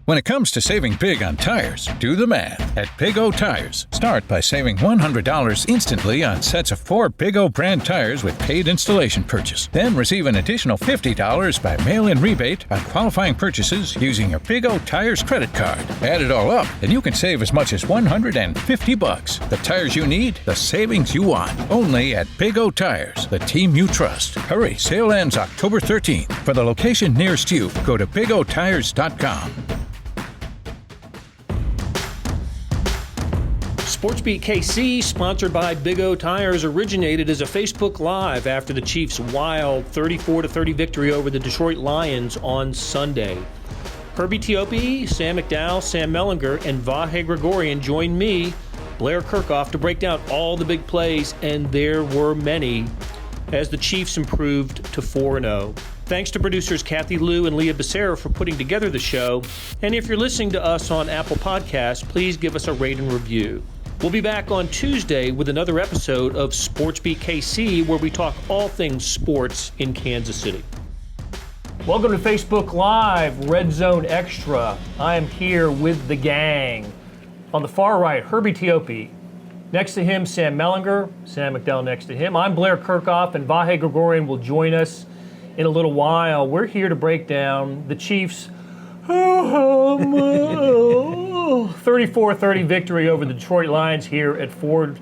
When it comes to saving big on tires, do the math at Big O Tires. Start by saving $100 instantly on sets of 4 Big O brand tires with paid installation purchase. Then receive an additional $50 by mail-in rebate on qualifying purchases using your Big O Tires credit card. Add it all up, and you can save as much as $150. The tires you need, the savings you want. Only at Big O Tires, the team you trust. Hurry, sale ends October 13th. For the location nearest you, go to bigotires.com. SportsBeat KC, sponsored by Big O Tires, originated as a Facebook Live after the Chiefs' wild 34-30 victory over the Detroit Lions on Sunday. Herbie Teope, Sam McDowell, Sam Mellinger, and Vahe Gregorian joined me, Blair Kerkhoff, to break down all the big plays, and there were many, as the Chiefs improved to 4-0. Thanks to producers Kathy Liu and Leah Becerra for putting together the show. And if you're listening to us on Apple Podcasts, please give us a rate and review. We'll be back on Tuesday with another episode of SportsBeat KC, where we talk all things sports in Kansas City. Welcome to Facebook Live, Red Zone Extra. I am here with the gang. On the far right, Herbie Teope. Next to him, Sam Mellinger. Sam McDowell next to him. I'm Blair Kerkhoff, and Vahe Gregorian will join us in a little while. We're here to break down the Chiefs' 34-30 victory over the Detroit Lions here at Ford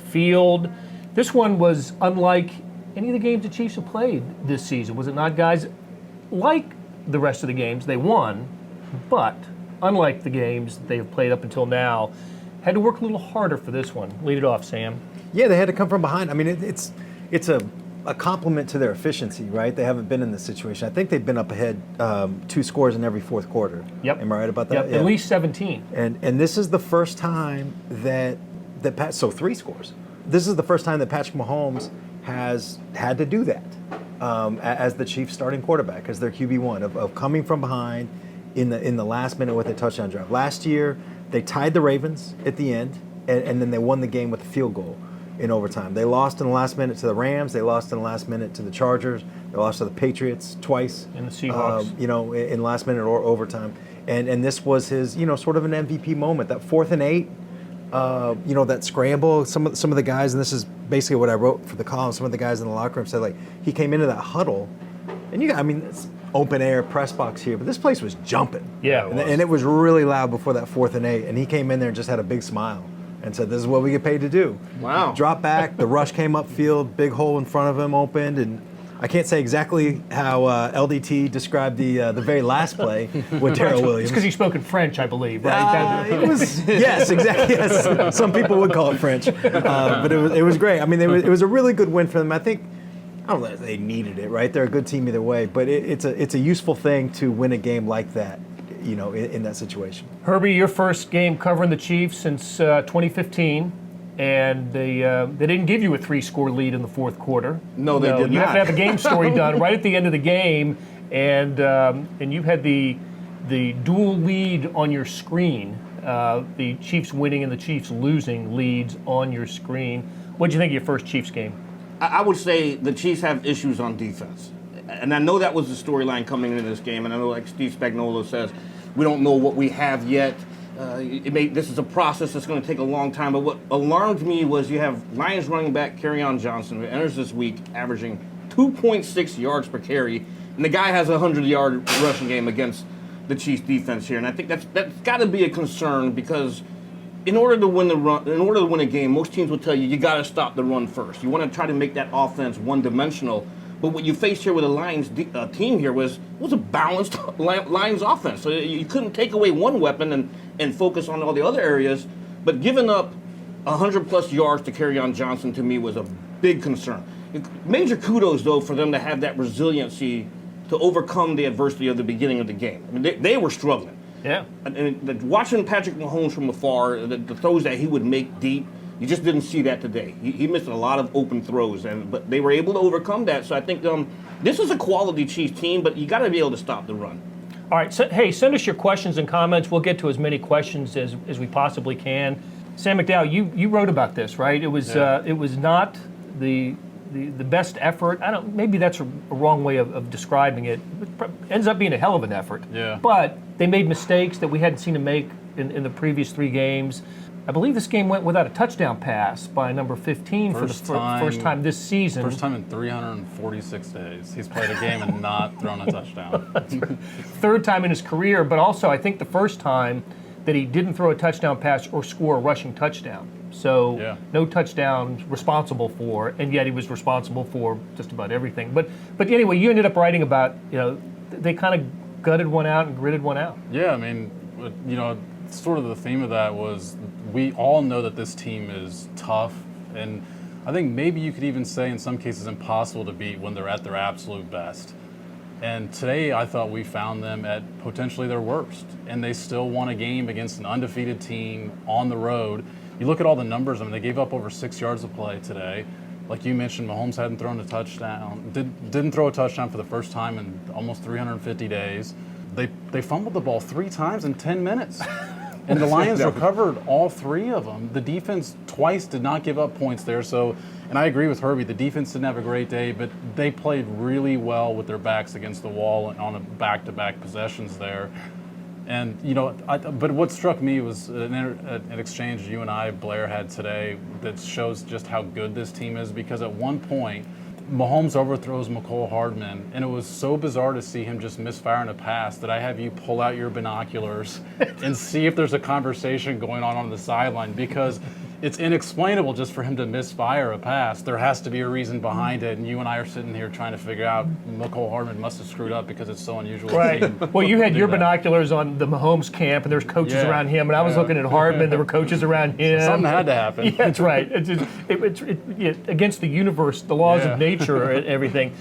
Field. This one was unlike any of the games the Chiefs have played this season, was it not, guys? Like the rest of the games, they won, but unlike the games that they have played up until now, had to work a little harder for this one. Lead it off, Sam. Yeah, they had to come from behind. I mean, it's a compliment to their efficiency, right? They haven't been in this situation. I think they've been up ahead 2 scores in every fourth quarter. Yep. Am I right about that? Yep. Yeah. At least 17. And this is the first time that so 3 scores. This is the first time that Patrick Mahomes has had to do that as the Chiefs starting quarterback, as their QB1, of coming from behind in the last minute with a touchdown drive. Last year, they tied the Ravens at the end, and then they won the game with a field goal in overtime. They lost in the last minute to the Rams. They lost in the last minute to the Chargers. They lost to the Patriots twice. And the Seahawks. In last minute or overtime. And this was his, sort of an MVP moment. That 4th and 8, that scramble. Some of the guys, and this is basically what I wrote for the column, some of the guys in the locker room said, he came into that huddle, and it's open air press box here, but this place was jumping. Yeah, and it was really loud before that 4th and 8, and he came in there and just had a big smile and said, this is what we get paid to do. Wow. Drop back, the rush came upfield, big hole in front of him opened, and I can't say exactly how LDT described the very last play with Darrell Williams. It's because he spoke in French, I believe, right? Yes, exactly. Yes. Some people would call it French, but it was great. I mean, it was a really good win for them. I don't know if they needed it, right? They're a good team either way, but it's a useful thing to win a game like that, in that situation. Herbie, your first game covering the Chiefs since 2015, and they didn't give you a 3-score lead in the fourth quarter. No, they did not. You have to have a game story done right at the end of the game, and you had the dual lead on your screen, the Chiefs winning and the Chiefs losing leads on your screen. What did you think of your first Chiefs game? I would say the Chiefs have issues on defense. And I know that was the storyline coming into this game. And I know, like Steve Spagnuolo says, we don't know what we have yet. This is a process that's going to take a long time. But what alarmed me was you have Lions running back Kerryon Johnson, who enters this week averaging 2.6 yards per carry. And the guy has a 100-yard rushing game against the Chiefs defense here. And I think that's got to be a concern, because in order to win a game, most teams will tell you got to stop the run first. You want to try to make that offense one-dimensional. But what you faced here with the Lions team here was a balanced Lions offense. So you couldn't take away one weapon and focus on all the other areas. But giving up 100-plus yards to Kerryon Johnson, to me, was a big concern. Major kudos, though, for them to have that resiliency to overcome the adversity of the beginning of the game. I mean, they were struggling. Yeah. And watching Patrick Mahomes from afar, the throws that he would make deep, you just didn't see that today. He missed a lot of open throws, but they were able to overcome that. So I think this is a quality Chiefs team, but you got to be able to stop the run. All right. So, hey, send us your questions and comments. We'll get to as many questions as we possibly can. Sam McDowell, you wrote about this, right? It was not the the best effort. Maybe that's a wrong way of describing it. It ends up being a hell of an effort. Yeah. But they made mistakes that we hadn't seen them make in the previous 3 games. I believe this game went without a touchdown pass by number 15 for the first time this season. First time in 346 days. He's played a game and not thrown a touchdown. 3rd time in his career, but also I think the first time that he didn't throw a touchdown pass or score a rushing touchdown. So no touchdowns responsible for, and yet he was responsible for just about everything. But anyway, you ended up writing about, they kind of gutted one out and gritted one out. Yeah, I mean, sort of the theme of that was we all know that this team is tough, and I think maybe you could even say in some cases impossible to beat when they're at their absolute best. And today I thought we found them at potentially their worst, and they still won a game against an undefeated team on the road. You look at all the numbers, I mean, they gave up over 6 yards of play today. Like you mentioned, Mahomes hadn't thrown a touchdown, didn't throw a touchdown for the first time in almost 350 days. They fumbled the ball 3 times in 10 minutes. And the Lions recovered all 3 of them. The defense twice did not give up points there. So, and I agree with Herbie, the defense didn't have a great day, but they played really well with their backs against the wall and on a back-to-back possessions there. And, but what struck me was an exchange you and I, Blair, had today that shows just how good this team is, because at one point, Mahomes overthrows McCole Hardman, and it was so bizarre to see him just misfiring a pass that I have you pull out your binoculars and see if there's a conversation going on the sideline, because it's inexplainable just for him to misfire a pass. There has to be a reason behind it, and you and I are sitting here trying to figure out McCole Hardman must have screwed up because it's so unusual. Right. Well, you had your binoculars on the Mahomes camp, and there's coaches around him, and I was looking at Hardman. There were coaches around him. Something had to happen. Yeah, that's right. It's against the universe, the laws of nature, and everything.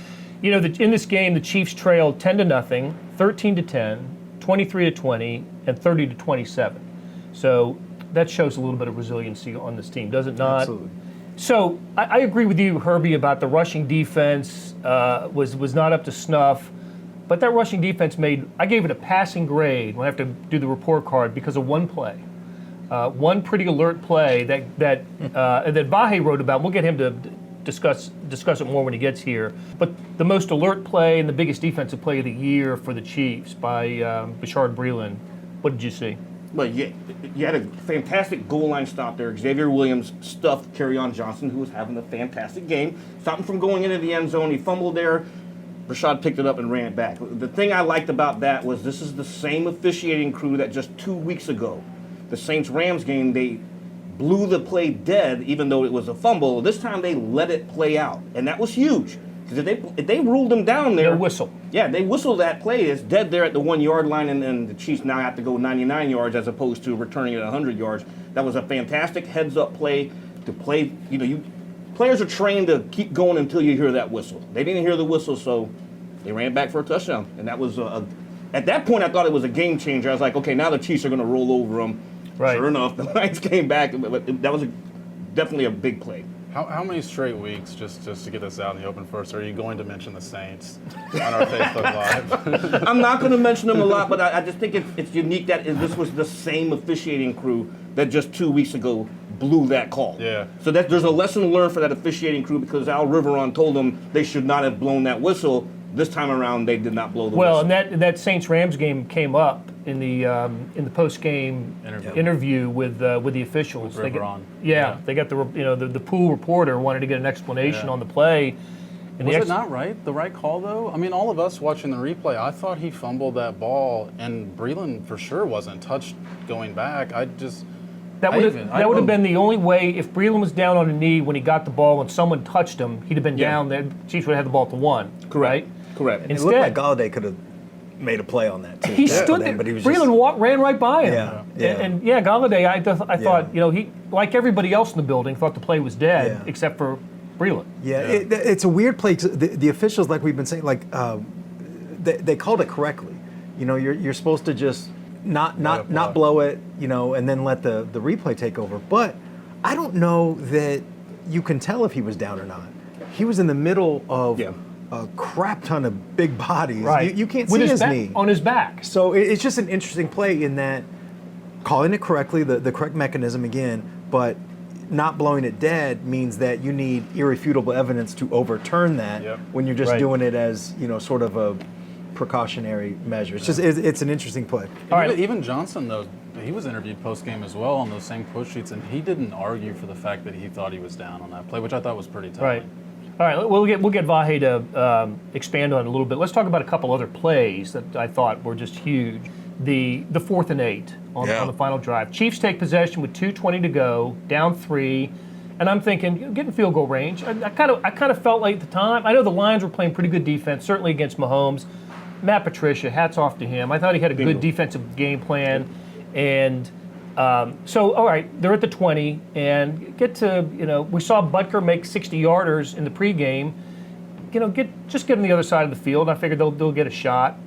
In this game, the Chiefs trailed 10-0, 13-10, 23-20, and 30-27. So that shows a little bit of resiliency on this team, does it not? Absolutely. So I agree with you, Herbie, about the rushing defense was not up to snuff. But that rushing defense I gave it a passing grade when I have to do the report card because of one play. One pretty alert play that Vahe wrote about. We'll get him to discuss it more when he gets here. But the most alert play and the biggest defensive play of the year for the Chiefs by Bashard Breeland. What did you see? Well, you had a fantastic goal line stop there. Xavier Williams stuffed Kerryon Johnson, who was having a fantastic game. Stopped him from going into the end zone. He fumbled there. Rashad picked it up and ran it back. The thing I liked about that was this is the same officiating crew that just 2 weeks ago, the Saints-Rams game, they blew the play dead even though it was a fumble. This time they let it play out, and that was huge. Because if they ruled them down there... They'll whistle. Yeah, they whistle that play. It's dead there at the 1 yard line, and the Chiefs now have to go 99 yards as opposed to returning it 100 yards. That was a fantastic heads-up play to play. Players are trained to keep going until you hear that whistle. They didn't hear the whistle, so they ran back for a touchdown. And that was, at that point, I thought it was a game changer. I was like, okay, now the Chiefs are going to roll over them. Right. Sure enough, the Lions came back. But that was definitely a big play. How many straight weeks, just to get this out in the open first, are you going to mention the Saints on our Facebook Live? I'm not going to mention them a lot, but I just think it's unique that this was the same officiating crew that just 2 weeks ago blew that call. Yeah. So there's a lesson learned for that officiating crew, because Al Riveron told them they should not have blown that whistle. This time around, they did not blow the whistle. Well, and that Saints-Rams game came up in the post-game interview with the officials. With Gregorian. They got the pool reporter wanted to get an explanation on the play. And was it not the right call, though? I mean, all of us watching the replay, I thought he fumbled that ball, and Breeland for sure wasn't touched going back. That would have been the only way. If Breeland was down on a knee when he got the ball and someone touched him, he'd have been down there. Chiefs would have had the ball at the 1. Correct. Correct. And it looked like Galladay could have made a play on that too. He stood there. But he was Breeland ran right by him. And Galladay, I thought, he, like everybody else in the building, thought the play was dead except for Breeland. It's a weird play. The officials, like we've been saying, they called it correctly. You're supposed to just not blow it, and then let the replay take over. But I don't know that you can tell if he was down or not. He was in the middle of a crap ton of big bodies. Right. You can't see his knee. On his back. So it's just an interesting play in that calling it correctly, the correct mechanism again, but not blowing it dead means that you need irrefutable evidence to overturn that when you're just doing it as, sort of a precautionary measure. It's an interesting play. All right. Even Johnson, though, he was interviewed post-game as well on those same push sheets, and he didn't argue for the fact that he thought he was down on that play, which I thought was pretty tough. Right. All right, we'll get Vahe to expand on it a little bit. Let's talk about a couple other plays that I thought were just huge. The 4th and 8 on the final drive. Chiefs take possession with 2:20 to go, down 3, and I'm thinking, getting field goal range. I kind of felt like at the time. I know the Lions were playing pretty good defense, certainly against Mahomes. Matt Patricia, hats off to him. I thought he had a good defensive game plan, and so all right, they're at the 20, and get to we saw Butker make 60-yarders in the pregame. Just get on the other side of the field. I figured they'll get a shot.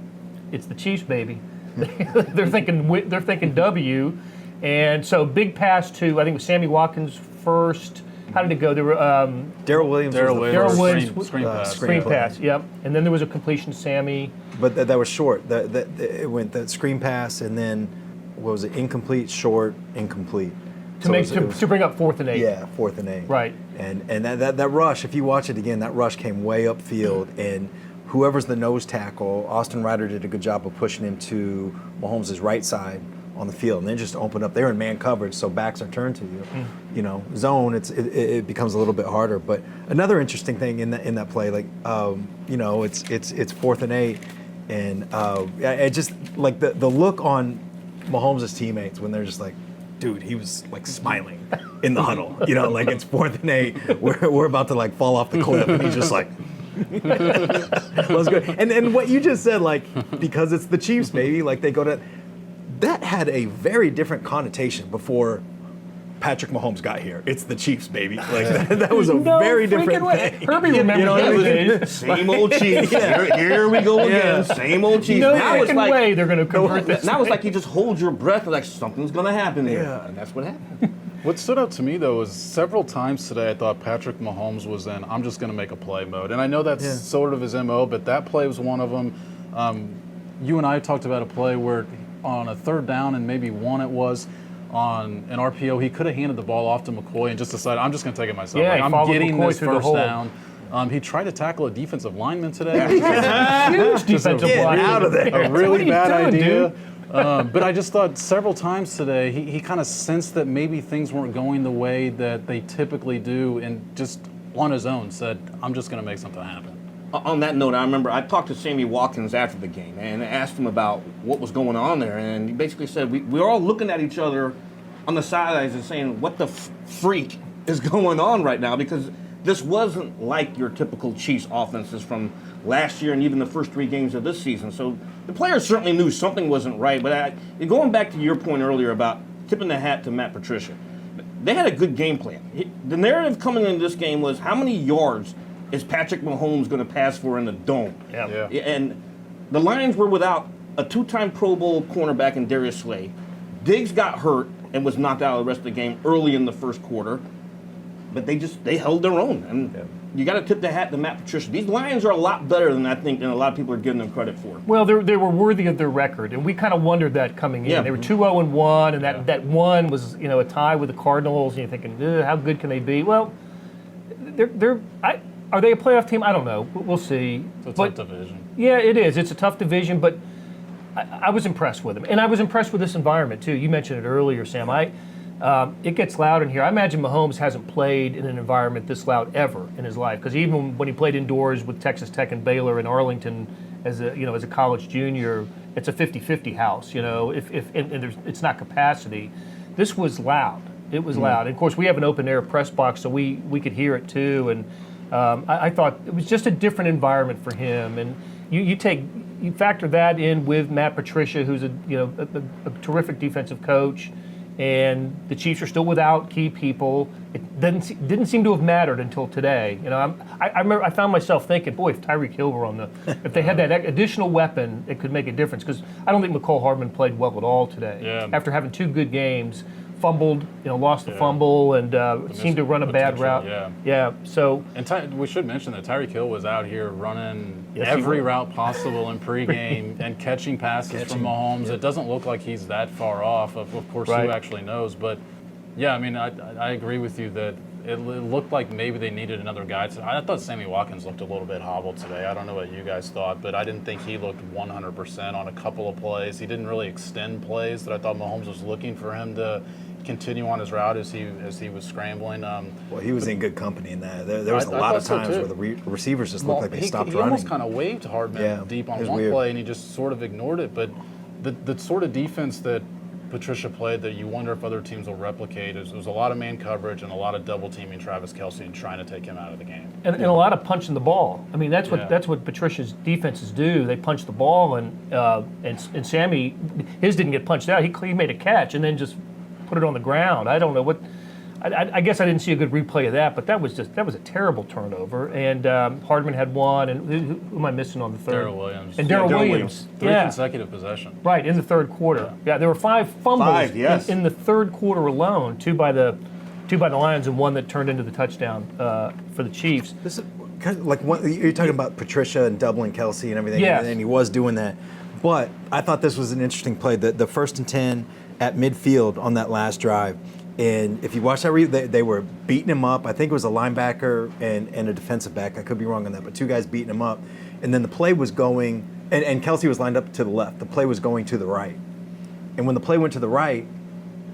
It's the Chiefs, baby. They're thinking W, and so big pass to I think it was Sammy Watkins first. How did it go? There were Darrell Williams. Screen pass. Yep. And then there was a completion to Sammy. But that was short. It went the screen pass, and then what was it? Incomplete, short, incomplete. To bring up 4th and 8. Yeah, 4th and 8. Right. And that rush, if you watch it again, that rush came way upfield, and whoever's the nose tackle, Austin Ryder did a good job of pushing him to Mahomes' right side on the field, and then just open up. They're in man coverage, so backs are turned to you. Zone, it becomes a little bit harder. But another interesting thing in that play, it's 4th and 8, and it just like the look on Mahomes' teammates when they're just like, dude, he was like smiling in the huddle. Like it's 4th and 8, we're about to like fall off the cliff, and he's just like. Let's go. And what you just said, like, because it's the Chiefs, baby, like they go to. That had a very different connotation before Patrick Mahomes got here. It's the Chiefs, baby. Like that was a very different thing. Herbie remembers same old Chiefs. Here we go again. Same old Chiefs. No way they're going to convert this. Now it's like you just hold your breath, like something's going to happen here, and that's what happened. What stood out to me, though, is several times today I thought Patrick Mahomes was in, I'm just going to make a play mode. And I know that's sort of his MO, but that play was one of them. You and I talked about a play where on a 3rd down and maybe 1 it was, on an RPO, he could have handed the ball off to McCoy and just decided, I'm just going to take it myself. Yeah, I'm getting McCoy this first down. He tried to tackle a defensive lineman today. Huge defensive lineman. Out of there. A really bad idea. Dude? But I just thought several times today he kind of sensed that maybe things weren't going the way that they typically do, and just on his own said, I'm just going to make something happen. On that note, I remember I talked to Sammy Watkins after the game and asked him about what was going on there, and he basically said we're all looking at each other on the sidelines and saying, what the freak is going on right now? Because this wasn't like your typical Chiefs offenses from last year and even the first 3 games of this season. So the players certainly knew something wasn't right. But going back to your point earlier about tipping the hat to Matt Patricia, they had a good game plan. The narrative coming into this game was how many yards is Patrick Mahomes going to pass for in the dome? Yeah. And the Lions were without a 2-time Pro Bowl cornerback in Darius Slay. Diggs got hurt and was knocked out of the rest of the game early in the first quarter. But they held their own. And you got to tip the hat to Matt Patricia. These Lions are a lot better than I think than a lot of people are giving them credit for. Well, they were worthy of their record, and we kind of wondered that coming in. Yeah. They were 2-0-1, and that one was a tie with the Cardinals, and you're thinking, how good can they be? Well, are they a playoff team? I don't know. We'll see. It's a tough division. Yeah, it is. It's a tough division, but I was impressed with them, and I was impressed with this environment too. You mentioned it earlier, Sam. It ggets loud in here. I imagine Mahomes hasn't played in an environment this loud ever in his life, because even when he played indoors with Texas Tech and Baylor in Arlington as a college junior, it's a 50-50 house. It's not capacity. This was loud. It was loud. And of course, we have an open air press box, so we could hear it too. And I thought it was just a different environment for him. And you factor that in with Matt Patricia, who's a terrific defensive coach. And the Chiefs are still without key people. It didn't seem to have mattered until today. I remember I found myself thinking, boy, if Tyreek Hill were if they had that additional weapon, it could make a difference. Because I don't think McCole Hardman played well at all today. Yeah. After having 2 good games, fumbled, lost the fumble, and seemed to run a bad route. Yeah. So. And we should mention that Tyreek Hill was out here running every route possible in pregame and catching passes from Mahomes. It doesn't look like he's that far off. Of course, who actually knows? But Yeah, I mean, I agree with you that it looked like maybe they needed another guy. I thought Sammy Watkins looked a little bit hobbled today. I don't know what you guys thought, but I didn't think he looked 100% on a couple of plays. He didn't really extend plays that I thought Mahomes was looking for him to continue on his route as he was scrambling. Well, he was in good company in that. There was a lot of times where the receivers just looked like they stopped running. He almost kind of waved Hardman deep on one play, and he just sort of ignored it. But the sort of defense that Patricia played that you wonder if other teams will replicate is a lot of man coverage and a lot of double teaming Travis Kelce and trying to take him out of the game. And a lot of punching the ball. I mean, that's what Patricia's defenses do. They punch the ball, and Sammy, his didn't get punched out. He made a catch and then just put it on the ground. I don't know what. I guess I didn't see a good replay of that, but that was a terrible turnover. And Hardman had one, and who am I missing on the third? Darrell Williams. And Darrell Williams. Three consecutive possessions. Right, in the third quarter. Yeah, there were 5 fumbles in the third quarter alone, two by the Lions and one that turned into the touchdown for the Chiefs. This is kind of like you're talking about Patricia and doubling Kelce and everything, and he was doing that. But I thought this was an interesting play. The 1st and 10 at midfield on that last drive. And if you watch that, they were beating him up. I think it was a linebacker and a defensive back. I could be wrong on that, but 2 guys beating him up. And then the play was going, and Kelce was lined up to the left. The play was going to the right. And when the play went to the right,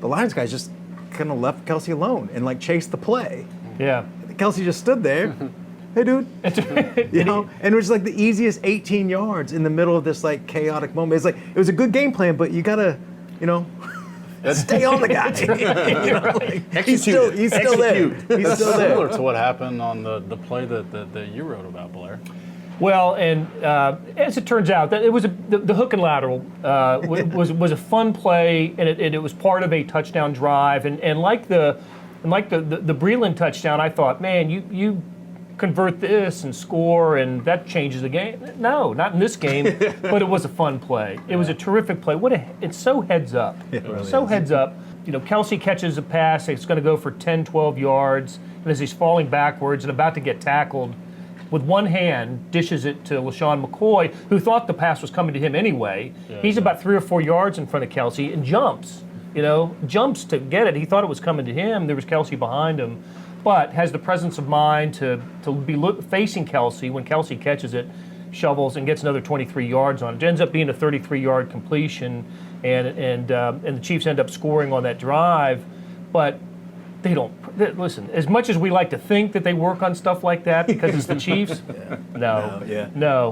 the Lions guys just kind of left Kelce alone and chased the play. Yeah. Kelce just stood there. Hey, dude. And it was the easiest 18 yards in the middle of this chaotic moment. It was a good game plan, but you gotta, stay on the guy. He's still there. He's still there. Similar to what happened on the play that you wrote about, Blair. Well, and as it turns out, that it was the hook and lateral was a fun play, and it was part of a touchdown drive. And like the Breland touchdown, I thought, man, you convert this and score, and that changes the game. No, not in this game, but it was a fun play. It was a terrific play. It's so heads up. It really is. Heads up. Kelce catches a pass. It's going to go for 10, 12 yards. And as he's falling backwards and about to get tackled, with one hand, dishes it to LaShawn McCoy, who thought the pass was coming to him anyway. He's about 3 or 4 yards in front of Kelce and jumps. Jumps to get it. He thought it was coming to him. There was Kelce behind him, but has the presence of mind to be facing Kelce when Kelce catches it, shovels, and gets another 23 yards on it. It ends up being a 33-yard completion, and the Chiefs end up scoring on that drive. But they don't listen. As much as we like to think that they work on stuff like that because it's the Chiefs, no.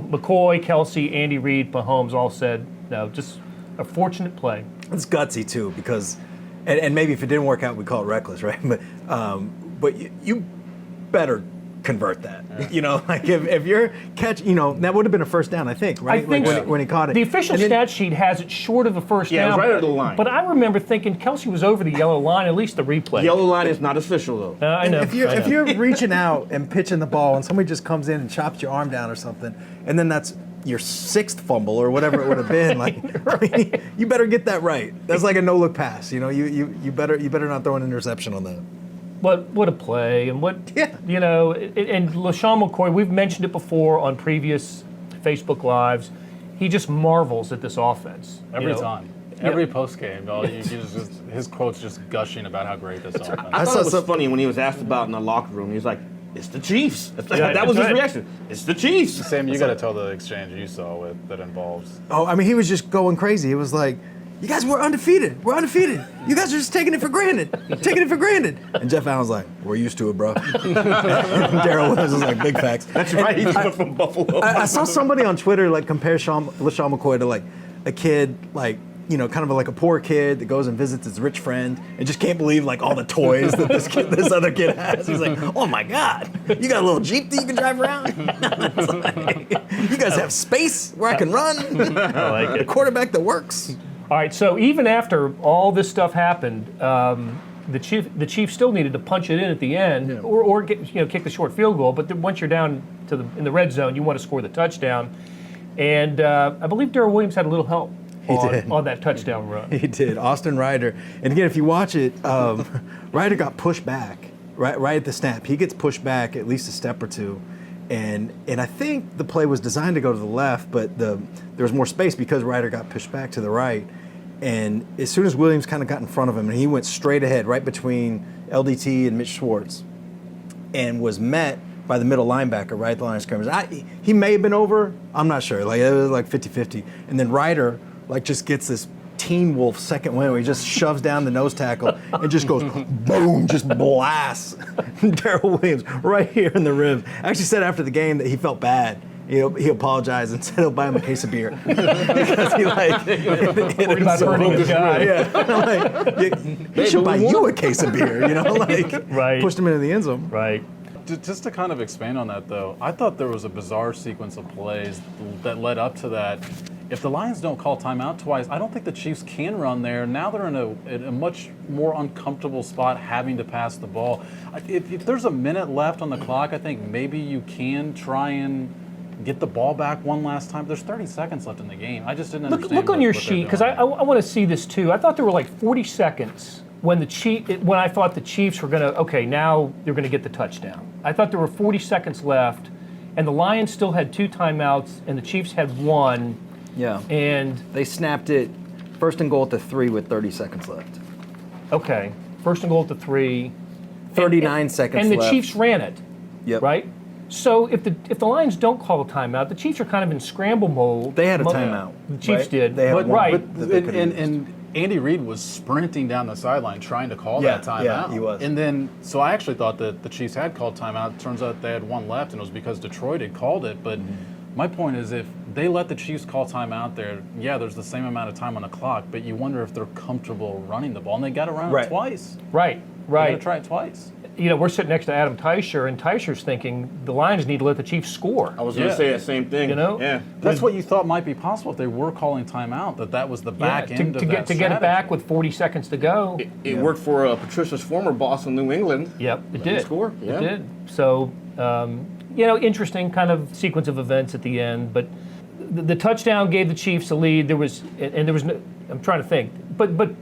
McCoy, Kelce, Andy Reid, Mahomes all said no. Just a fortunate play. It's gutsy too because, and maybe if it didn't work out, we call it reckless, right? But you better convert that. If you're catch, that would have been a first down, I think, right? I think when he caught it. The official stat sheet has it short of a first down. Yeah, it was right at the line. But I remember thinking Kelce was over the yellow line, at least the replay. The yellow line is not official, though. I know. If you're reaching out and pitching the ball and somebody just comes in and chops your arm down or something, and then that's your 6th fumble or whatever it would have been, you better get that right. That's like a no-look pass. You better not throw an interception on that. What a play, and and LaShawn McCoy, we've mentioned it before on previous Facebook Lives. He just marvels at this offense. Every time. Every post game, his quotes just gushing about how great this offense is. I thought it was funny when he was asked about in the locker room. He was like, "It's the Chiefs." That was his reaction. It's the Chiefs. Sam, you got to tell the exchange you saw that involves. Oh, I mean, he was just going crazy. It was like, "You guys were undefeated. We're undefeated. You guys are just taking it for granted. Taking it for granted." And Jeff Allen's like, "We're used to it, bro." And Darrell Williams was like, "Big facts." That's right. He's from Buffalo. I saw somebody on Twitter compare LaShawn McCoy to a kid kind of like a poor kid that goes and visits his rich friend and just can't believe all the toys that this other kid has. He's like, "Oh my God, you got a little Jeep that you can drive around? You guys have space where I can run? I like it. A quarterback that works." All right, so even after all this stuff happened, the Chiefs still needed to punch it in at the end, or kick the short field goal. But once you're down in the red zone, you want to score the touchdown. And I believe Darrell Williams had a little help on that touchdown run. He did. Austin Ryder. And again, if you watch it, Ryder got pushed back right at the snap. He gets pushed back at least a step or two. And I think the play was designed to go to the left, but there was more space because Ryder got pushed back to the right. And as soon as Williams kind of got in front of him, and he went straight ahead, right between LDT and Mitch Schwartz, and was met by the middle linebacker right at the line of scrimmage. He may have been over. I'm not sure. Like, it was like 50-50. And then Ryder, like, just gets this Teen Wolf second win where he just shoves down the nose tackle and just goes boom, just blasts Darrell Williams right here in the ribs. Actually said after the game that he felt bad. He apologized and said he'll buy him a case of beer because he hit him so hurting the guy. Yeah, he should buy you a case of beer. Right. Pushed him into the end zone. Right. Just to kind of expand on that, though, I thought there was a bizarre sequence of plays that led up to that. If the Lions don't call timeout twice, I don't think the Chiefs can run there. Now they're in a much more uncomfortable spot having to pass the ball. If there's a minute left on the clock, I think maybe you can try and get the ball back one last time. There's 30 seconds left in the game. I just didn't understand. Look on your what sheet, because I want to see this too. I thought there were like 40 seconds when I thought the Chiefs were going to, okay, now they're going to get the touchdown. I thought there were 40 seconds left, and the Lions still had 2 timeouts, and the Chiefs had 1. Yeah. And they snapped it first and goal at the 3 with 30 seconds left. Okay, first and goal at the 3. 39 seconds and the left. Chiefs ran it. Yep. Right? So if the Lions don't call a timeout, the Chiefs are kind of in scramble mode. They had a timeout. The Chiefs right? did. They had one. Right. And Andy Reid was sprinting down the sideline trying to call that timeout. Yeah, he was. And then, so I actually thought that the Chiefs had called timeout. Turns out they had 1 left, and it was because Detroit had called it. But my point is, if they let the Chiefs call timeout there, yeah, there's the same amount of time on the clock, but you wonder if they're comfortable running the ball. And they got around it twice. Right. They got to try it twice. We're sitting next to Adam Teicher, and Teicher's thinking the Lions need to let the Chiefs score. I was going to say that same thing. Yeah. That's what you thought might be possible if they were calling timeout, that was the back end of that to get it back with 40 seconds to go. It worked for Patricia's former boss in New England. Yep, it did. Score. Yeah. It did. So, interesting kind of sequence of events at the end. But the touchdown gave the Chiefs a lead. There was no, I'm trying to think, but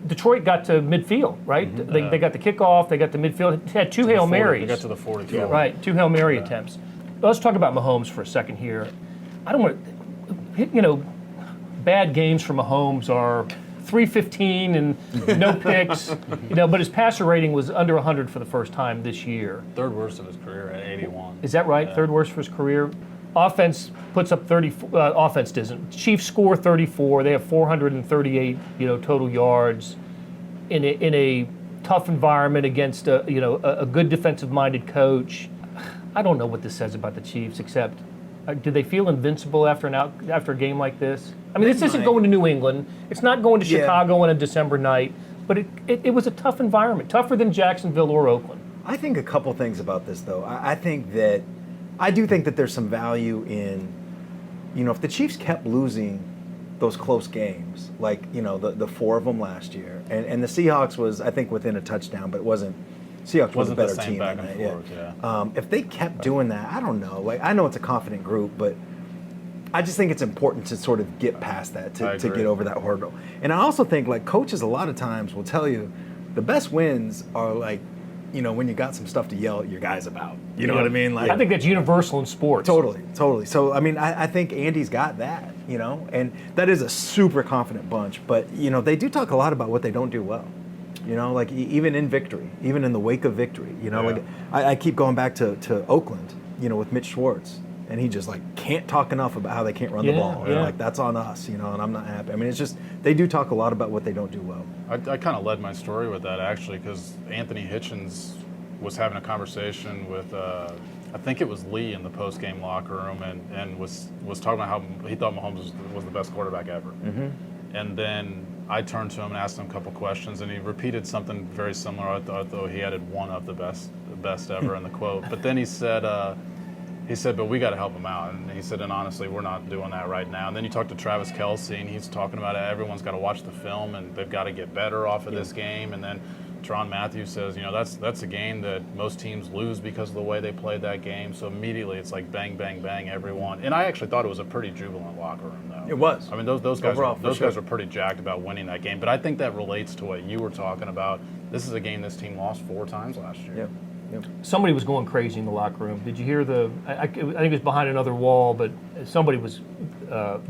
Detroit got to midfield, right? Mm-hmm. They got the kickoff. They got to midfield. It had 2 Hail Marys. They got to the 42. Right, 2 Hail Mary attempts. Let's talk about Mahomes for a second here. I don't want bad games for Mahomes are 315 and no picks, but his passer rating was under 100 for the first time this year. 3rd worst of his career at 81. Is that right? 3rd worst for his career? Offense puts up 34. Offense doesn't. Chiefs score 34. They have 438, total yards in a tough environment against a good defensive-minded coach. I don't know what this says about the Chiefs, except do they feel invincible after a game like this? I mean, this isn't going to New England. It's not going to Chicago on a December night. But it was a tough environment, tougher than Jacksonville or Oakland. I think a couple things about this, though. I do think that there's some value in, if the Chiefs kept losing those close games, like, the 4 of them last year, and the Seahawks was, I think, within a touchdown, but it wasn't. Seahawks was a better team that night. Yeah. If they kept doing that, I don't know. Like, I know it's a confident group, but I just think it's important to sort of get past that, to get over that hurdle. And I also think, like, coaches a lot of times will tell you the best wins are, like, when you got some stuff to yell at your guys about. You know what I mean? Like, I think that's universal in sports. Totally. So, I mean, I think Andy's got that, and that is a super confident bunch. But, they do talk a lot about what they don't do well. Like even in victory, even in the wake of victory, like I keep going back to Oakland, with Mitch Schwartz. And he just, like, can't talk enough about how they can't run the ball. And, like, that's on us, and I'm not happy. I mean, it's just, they do talk a lot about what they don't do well. I kind of led my story with that, actually, because Anthony Hitchens was having a conversation with, I think it was Lee in the post-game locker room, and was talking about how he thought Mahomes was the best quarterback ever. Mm-hmm. And then I turned to him and asked him a couple questions, and he repeated something very similar. I thought he added one of the best ever in the quote. But then he said, but we got to help him out. And he said, and honestly, we're not doing that right now. And then you talk to Travis Kelce, and he's talking about everyone's got to watch the film, and they've got to get better off of this game. And then Tron Matthews says, that's a game that most teams lose because of the way they played that game. So immediately it's like bang, bang, bang, everyone. And I actually thought it was a pretty jubilant locker room, though. It was. I mean, those guys are pretty jacked about winning that game. But I think that relates to what you were talking about. This is a game this team lost 4 times last year. Yep. Somebody was going crazy in the locker room. Did you hear I think it was behind another wall, but somebody was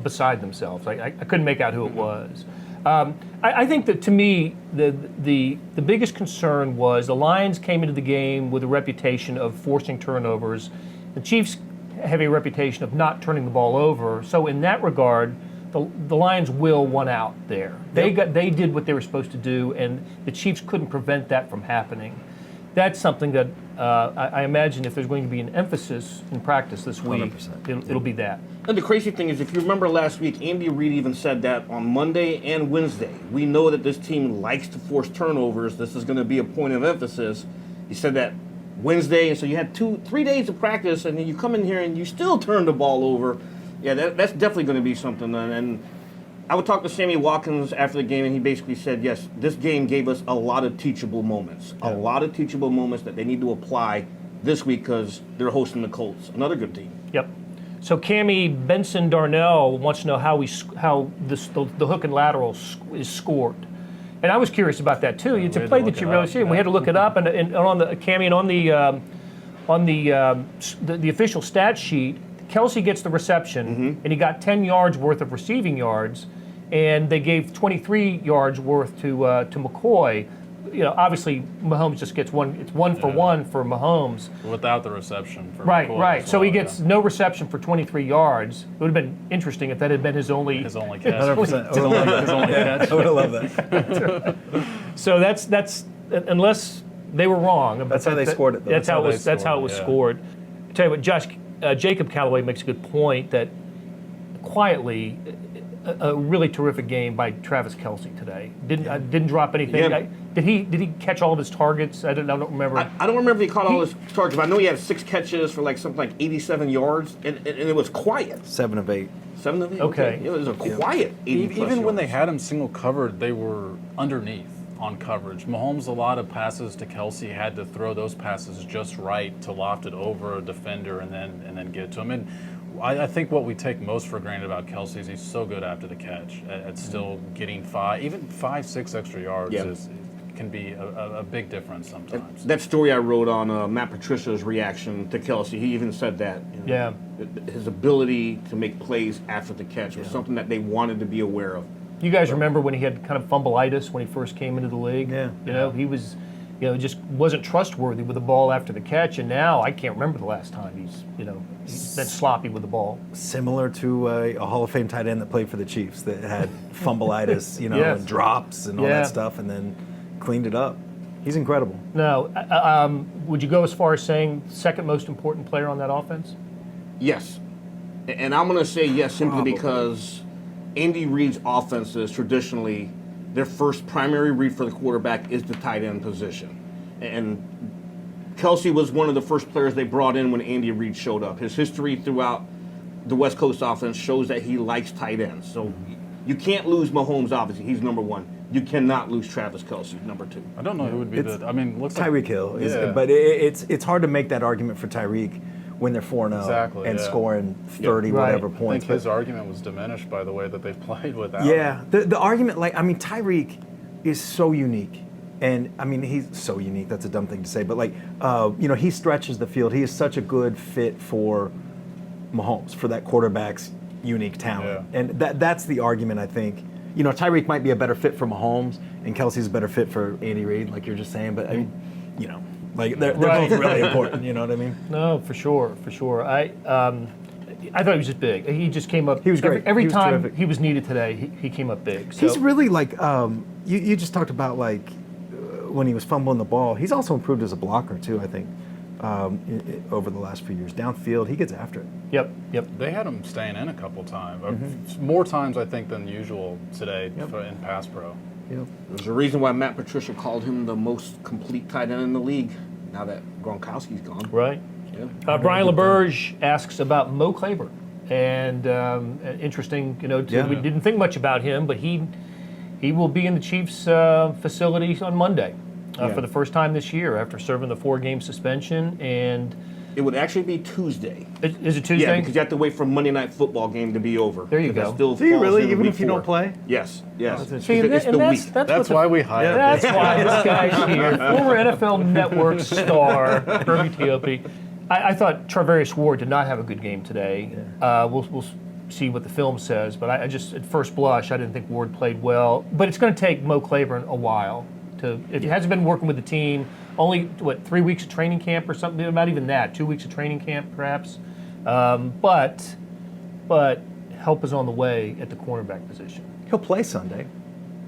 beside themselves. I couldn't make out who it was. I think that, to me, the biggest concern was the Lions came into the game with a reputation of forcing turnovers. The Chiefs have a reputation of not turning the ball over. So in that regard, the Lions will won out there. They did what they were supposed to do, and the Chiefs couldn't prevent that from happening. That's something that I imagine if there's going to be an emphasis in practice this week, 100%. it'll be that. And the crazy thing is, if you remember last week, Andy Reid even said that on Monday and Wednesday. We know that this team likes to force turnovers. This is going to be a point of emphasis. He said that Wednesday, and so you had 2-3 days of practice, and then you come in here and you still turn the ball over. Yeah, that's definitely going to be something. And I would talk to Sammy Watkins after the game, and he basically said, yes, this game gave us a lot of teachable moments. A lot of teachable moments that they need to apply this week because they're hosting the Colts, another good team. Yep. So Cammie Benson-Darnell wants to know how the hook and lateral is scored. And I was curious about that too. It's a play that you really see. We had to look it up, and on the Cammie and on the official stat sheet, Kelsey gets the reception, and he got 10 yards worth of receiving yards, and they gave 23 yards worth to McCoy. You know, obviously Mahomes just gets one. It's 1 for 1 for Mahomes without the reception. For right, McCoy right. as So well, he gets no reception for 23 yards. It would have been interesting if that had been his only his only 100%. catch. His only catch. I would have loved that. So that's unless they were wrong. But That's how they scored it, though. That's how it was scored. I tell you what, Josh, Jacob Callaway makes a good point that quietly, a really terrific game by Travis Kelce today. Didn't drop anything. Yeah. Did he catch all of his targets? I don't remember. I don't remember if he caught all his targets, but I know he had 6 catches for something like 87 yards, and it was quiet. 7 of 8. 7 of 8? Okay. It was a quiet 80 Even when they had him single covered, they were underneath on coverage. Mahomes, a lot of passes to Kelce, had to throw those passes just right to loft it over a defender and then get to him. And I think what we take most for granted about Kelce is he's so good after the catch at still getting 5-6 extra yards can be a big difference sometimes. That story I wrote on Matt Patricia's reaction to Kelce, he even said that. Yeah. His ability to make plays after the catch was something that they wanted to be aware of. You guys remember when he had kind of fumbleitis when he first came into the league? Yeah. You know, he was, just wasn't trustworthy with the ball after the catch, and now I can't remember the last time he's been sloppy with the ball. Similar to a Hall of Fame tight end that played for the Chiefs that had fumbleitis, Yes. and drops and all that stuff, and then cleaned it up. He's incredible. Now, would you go as far as saying second most important player on that offense? Yes. And I'm going to say yes simply because Andy Reid's offenses, traditionally, their first primary read for the quarterback is the tight end position. And Kelce was one of the first players they brought in when Andy Reid showed up. His history throughout the West Coast offense shows that he likes tight ends. So you can't lose Mahomes, obviously. He's number 1. You cannot lose Travis Kelce, number 2. I don't know who would be looks like Tyreek Hill, yeah. but it's hard to make that argument for Tyreek when they're 4-0 and scoring 30 whatever I points. think his argument was diminished by the way that they've played without him. Yeah, the argument, Tyreek is so unique. And, he's so unique. That's a dumb thing to say. But, he stretches the field. He is such a good fit for Mahomes, for that quarterback's unique talent. Yeah. And that's the argument, I think. Tyreek might be a better fit for Mahomes, and Kelsey's a better fit for Andy Reid, like you're just saying. But, they're both really important. You know what I mean? No, for sure. I thought he was just big. He just came up. He was great. Every He was time terrific. he was needed today, he came up big. So. He's really you just talked about when he was fumbling the ball. He's also improved as a blocker too, I think, over the last few years. Downfield, he gets after it. Yep. They had him staying in a couple times, more times I think than usual today in pass pro. Yep. There's a reason why Matt Patricia called him the most complete tight end in the league now that Gronkowski's gone. Right. Yeah. Brian LeBurge asks about Mo Claiborne. And interesting, we didn't think much about him, but he will be in the Chiefs' facility on Monday for the first time this year after serving the 4-game suspension. And it would actually be Tuesday. Is it Tuesday? Yeah, because you have to wait for Monday Night Football game to be over. There you go. That still Do you falls really, in even week if you 4. don't play? Yes. See, It's the week. That's why we hired. That's why this guy's here. Former NFL Network star Herbie Teope. I thought Charvarius Ward did not have a good game today. We'll see what the film says, but I just, at first blush, I didn't think Ward played well. But it's going to take Mo Claiborne a while if he hasn't been working with the team, only, 3 weeks of training camp or something, not even that, 2 weeks of training camp perhaps. But help is on the way at the cornerback position. He'll play Sunday,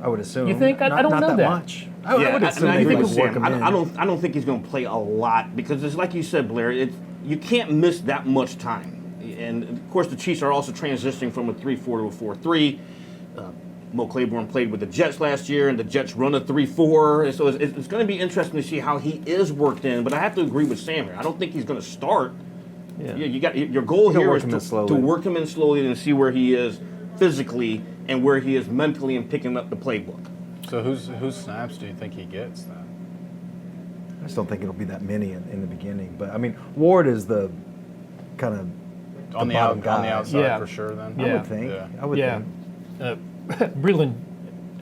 I would assume. You think? I don't not know that. much. I would assume I they agree would with work Sam. him in. I don't think he's going to play a lot because it's like you said, Blair. You can't miss that much time. And of course, the Chiefs are also transitioning from a 3-4 to a 4-3. Mo Claiborne played with the Jets last year, and the Jets run a 3-4. So it's going to be interesting to see how he is worked in. But I have to agree with Sam here. I don't think he's going to start. Yeah. You got your goal here work is him in to slowly. work him in slowly and see where he is physically and where he is mentally in picking up the playbook. So whose snaps do you think he gets then? I just don't think it'll be that many in the beginning. But I mean, Ward is the kind of On the bottom guy. outside Yeah. for sure then? I Yeah. would think. Yeah. I would think.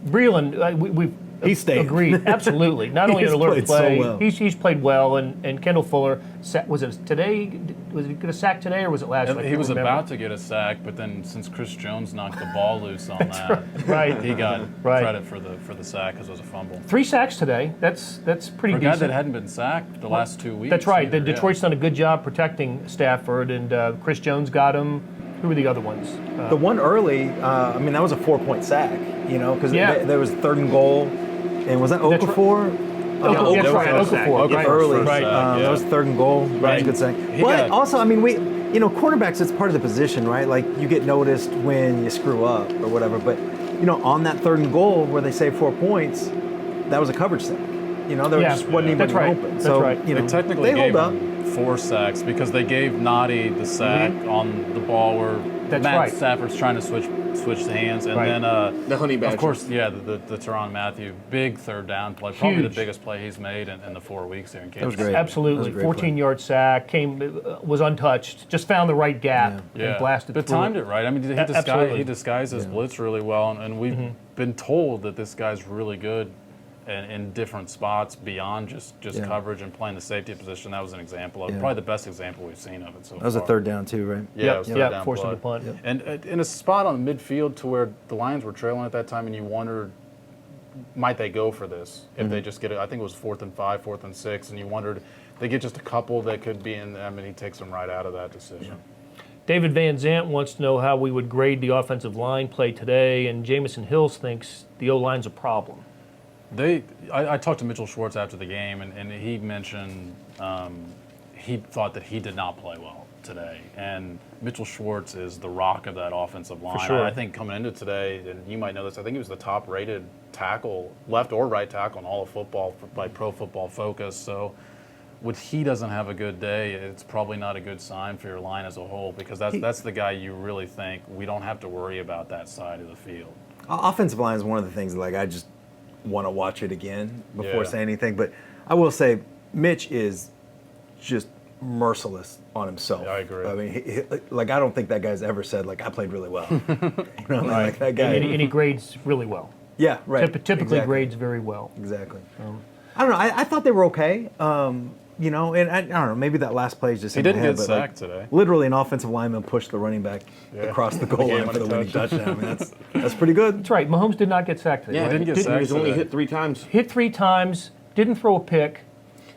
Breland, we've He stayed. agreed, absolutely. Not only He's an alert played so play, well. he's played well, and Kendall Fuller, was it today? Was he going to sack today, or was it last week? I He can't was remember. about to get a sack, but then since Chris Jones knocked the ball loose on that, right. he got Right. credit for the sack because it was a fumble. 3 sacks today. That's pretty For a guy decent. that hadn't been sacked the last 2 weeks. That's right. either, yeah. Detroit's done a good job protecting Stafford, and Chris Jones got him. Who were the other ones? The one early, I mean, that was a 4-point sack, because Yeah. there was 3rd and goal. And was that That's Okafor? Oh, that's right. Okafor. Yeah, Right. early. Right. That was 3rd and goal. That was Right. a good sack. He But got- also, I mean, cornerbacks, it's part of the position, right? Like, you get noticed when you screw up or whatever. But, on that 3rd and goal where they saved 4 points, that was a coverage sack. There just wasn't That's anybody right. open. That's So, right. They technically they gave hold up. him 4 sacks because they gave Noddy the sack on the ball where That's Matt right. Stafford's trying to switch the hands, and Right. then The Honey Badger. of course, the Teron Matthew big 3rd down play, probably Huge. the biggest play he's made in the 4 weeks here in Kansas was great. City. Absolutely. That was a great 14-yard sack, was untouched, just found the right gap and blasted but through timed it right. I mean, Absolutely. he disguised his blitz really well, and we've been told that this guy's really good in different spots beyond just Yeah. coverage and playing the safety position. That was an example of Yeah. probably the best example we've seen of it so far. That was a 3rd down, too, right? Yeah, it was third down forced him play. to punt. Yep. And in a spot on midfield to where the Lions were trailing at that time, and you wondered, might they go for this if they just get it? I think it was 4th and 5, 4th and 6, and you wondered they get just a couple that could be in. I mean, he takes them right out of that decision. David Van Zant wants to know how we would grade the offensive line play today, and Jamison Hills thinks the O-line's a problem. I talked to Mitchell Schwartz after the game, and he mentioned he thought that he did not play well today. And Mitchell Schwartz is the rock of that offensive line. sure. I think coming into today, and you might know this, I think he was the top-rated tackle, left or right tackle in all of football by Pro Football Focus. So when he doesn't have a good day, it's probably not a good sign for your line as a whole, because that's the guy you really think we don't have to worry about that side of the field. Offensive line is one of the things that, I just want to watch it again before Yeah. saying anything. But I will say, Mitch is just merciless on himself. Yeah, I agree. I mean, I don't think that guy's ever said, I played really well. Like that guy. And he grades really well. Yeah, right. Typically Exactly. grades very well. Exactly. I don't know. I thought they were okay. And I don't know. Maybe that last play is just He in my didn't head, get but, sacked today. Literally, an offensive lineman pushed the running back across the goal line for the winning touchdown. I mean, that's pretty good. That's right. Mahomes did not get sacked today. Yeah, right? didn't get he sacked was only today. hit 3 times, Hit 3 times, didn't throw a pick.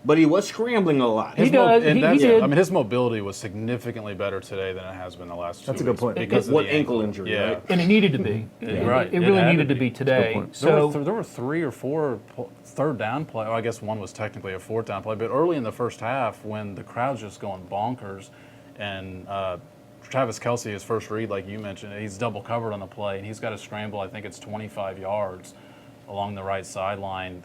but he was scrambling a lot. He does. And He that's- did. I mean, his mobility was significantly better today than it has been the last 2 That's a weeks. good point. Because of What the ankle injury, Yeah. right? And it needed to be. Right. It really had needed to be today. point. So There were 3 or 4 third down play. I guess one was technically a 4th down play, but early in the first half, when the crowd's just going bonkers, and Travis Kelce, his first read, like you mentioned, he's double covered on the play, and he's got to scramble. I think it's 25 yards along the right sideline.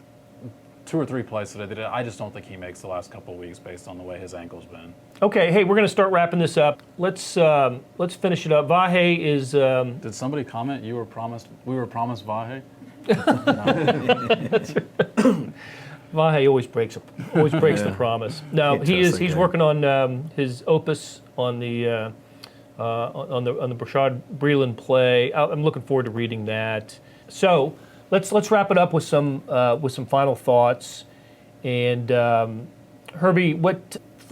2 or 3 plays today. I just don't think he makes the last couple of weeks based on the way his ankle's been. okay, hey, we're going to start wrapping this up. Let's finish it up. Vahe is Did somebody comment we were promised Vahe? Vahe always breaks the promise. No, he's Interesting guy. working on his opus on the Brashad Breeland play. I'm looking forward to reading that. So let's wrap it up with some final thoughts. And Herbie,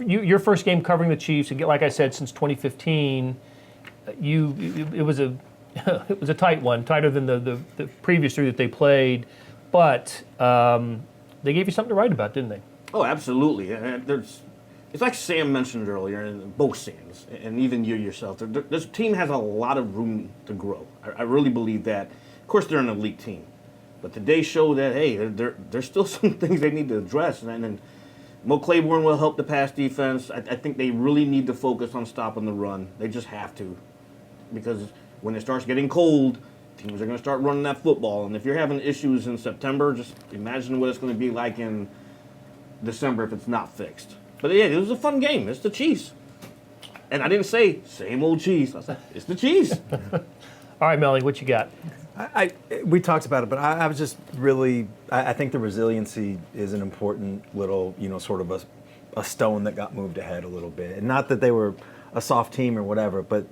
your first game covering the Chiefs, like I said, since 2015. it was a it was a tight one, tighter than the previous 3 that they played, but they gave you something to write about, didn't they? Oh, absolutely. And it's like Sam mentioned earlier, and both Sams, and even you yourself. This team has a lot of room to grow. I really believe that. Of course, they're an elite team, but today showed that hey, there's still some things they need to address, and then Mo Claiborne will help the pass defense. I think they really need to focus on stopping the run. They just have to, because when it starts getting cold, teams are going to start running that football. And if you're having issues in September, just imagine what it's going to be like in December if it's not fixed. But yeah, it was a fun game. It's the Chiefs. And I didn't say, same old Chiefs. I said, it's the Chiefs. All right, Melly, what you got? We talked about it, but I was just really, I think the resiliency is an important little, sort of a stone that got moved ahead a little bit. And not that they were a soft team or whatever, but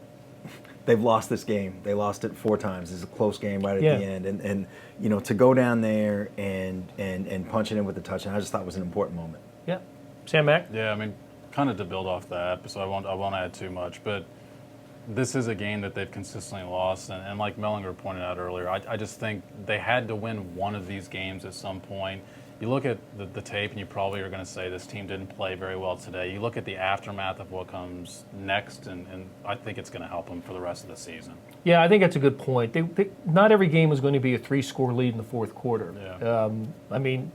they've lost this game. They lost it 4 times. It's a close game right at the end. And to go down there and punch it in with the touchdown, I just thought was an important moment. Yeah. Sam Mack? Yeah, I mean, kind of to build off that, so I won't add too much, but this is a game that they've consistently lost, and like Mellinger pointed out earlier, I just think they had to win one of these games at some point. You look at the tape, and you probably are going to say this team didn't play very well today. You look at the aftermath of what comes next, and I think it's going to help them for the rest of the season. Yeah, I think that's a good point. Not every game is going to be a 3-score lead in the fourth quarter. Yeah. I mean,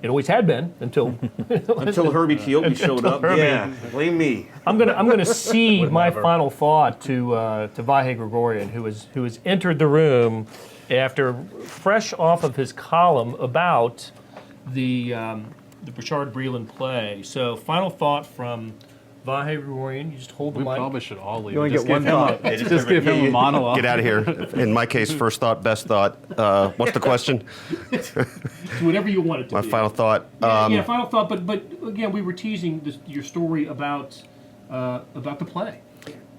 it always had been until until Herbie Teope showed up. Herbie. Yeah, blame me. I'm gonna cede my final thought to Vahe Gregorian, who has entered the room after fresh off of his column about the Brashard Breeland play. So final thought from Vahe Gregorian. You just hold the We mic. probably should all leave. You only Just get give one him thought. just give him a monologue. Get out of here. In my case, first thought, best thought. What's the question? To whatever you want it to My be. final thought. Yeah, final thought. But again, we were teasing your story about the play.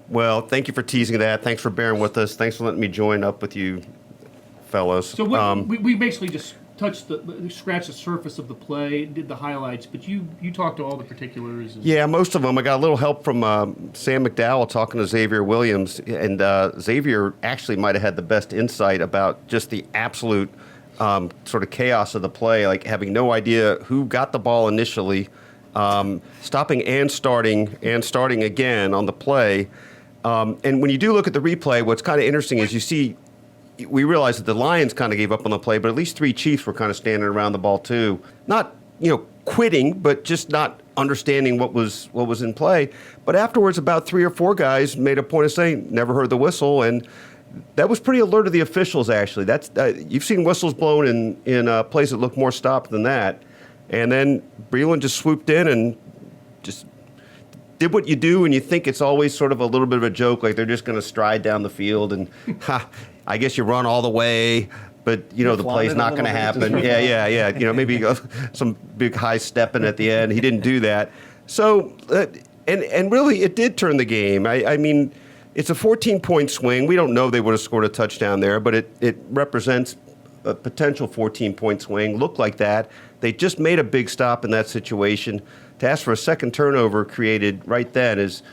Well, thank you for teasing that. Thanks for bearing with us. Thanks for letting me join up with you, fellows. So we basically just scratched the surface of the play, did the highlights, but you talked to all the particulars. Yeah, most of them. I got a little help from Sam McDowell talking to Xavier Williams, and Xavier actually might have had the best insight about just the absolute sort of chaos of the play, like having no idea who got the ball initially, stopping and starting again on the play. And when you do look at the replay, what's kind of interesting is we realized that the Lions kind of gave up on the play, but at least 3 Chiefs were kind of standing around the ball too. Not, quitting, but just not understanding what was in play. But afterwards, about 3 or 4 guys made a point of saying, never heard the whistle, and that was pretty alert of the officials, actually. That's you've seen whistles blown in plays that look more stopped than that. And then Breeland just swooped in and just did what you do, and you think it's always sort of a little bit of a joke, like they're just going to stride down the field and, I guess you run all the way, but the play's not going to happen. Yeah. Maybe some big high stepping at the end. He didn't do that. So, and really, it did turn the game. I mean, it's a 14-point swing. We don't know they would have scored a touchdown there, but it represents a potential 14-point swing. Looked like that. They just made a big stop in that situation. To ask for a second turnover created right then is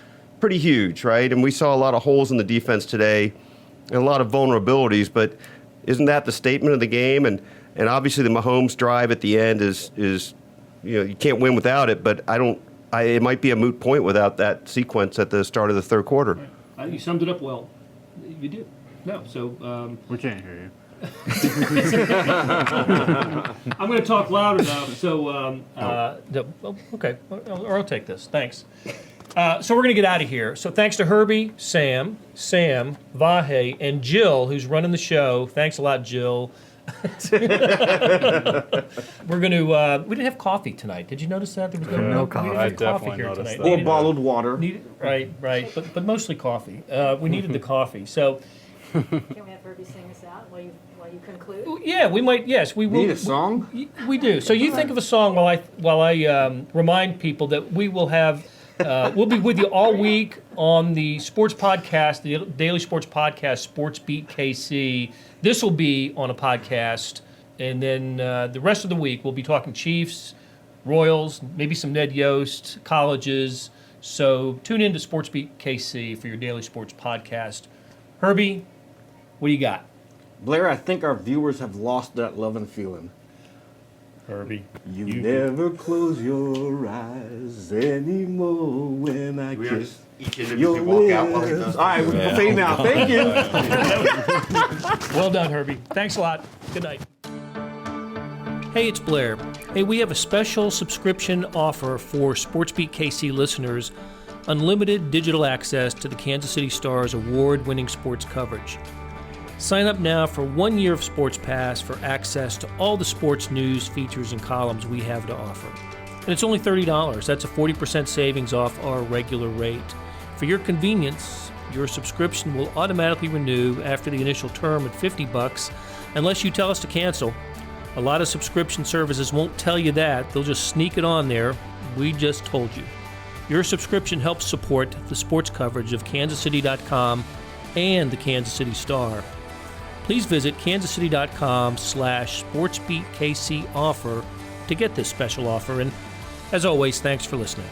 pretty huge, right? And we saw a lot of holes in the defense today and a lot of vulnerabilities, but isn't that the statement of the game? And obviously the Mahomes drive at the end is you can't win without it, but it might be a moot point without that sequence at the start of the third quarter. You summed it up well. You did. No, so We can't hear you. I'm going to talk loud enough. So okay, or I'll take this. Thanks. So we're going to get out of here. So thanks to Herbie, Sam, Vahe, and Jill, who's running the show. Thanks a lot, Jill. We're going to. We didn't have coffee tonight. Did you notice that? There was no coffee. We didn't have coffee definitely here noticed tonight. that. Or bottled water. Right. But mostly coffee. We needed the coffee. So Can we have Herbie sing us out while you conclude? yeah, we might. Yes, we will. Need a song? We do. So you think of a song while I remind people that we will have. We'll be with you all week on the sports podcast, the daily sports podcast, Sports Beat KC. This will be on a podcast, and then the rest of the week we'll be talking Chiefs, Royals, maybe some Ned Yost, colleges, So tune in to SportsBeat KC for your daily sports podcast. Herbie, what do you got? Blair, I think our viewers have lost that love and feeling. Herbie. You never close your eyes anymore when I kiss your lips. All right, we're fading out. Thank you. Well done, Herbie. Thanks a lot. Good night. Hey, it's Blair. Hey, we have a special subscription offer for SportsBeat KC listeners, unlimited digital access to the Kansas City Star's award-winning sports coverage. Sign up now for 1 year of Sports Pass for access to all the sports news, features, and columns we have to offer. And it's only $30. That's a 40% savings off our regular rate. For your convenience, your subscription will automatically renew after the initial term at $50 unless you tell us to cancel. A lot of subscription services won't tell you that. They'll just sneak it on there. We just told you. Your subscription helps support the sports coverage of kansascity.com and the Kansas City Star. Please visit kansascity.com/SportsBeatKC offer to get this special offer. And as always, thanks for listening.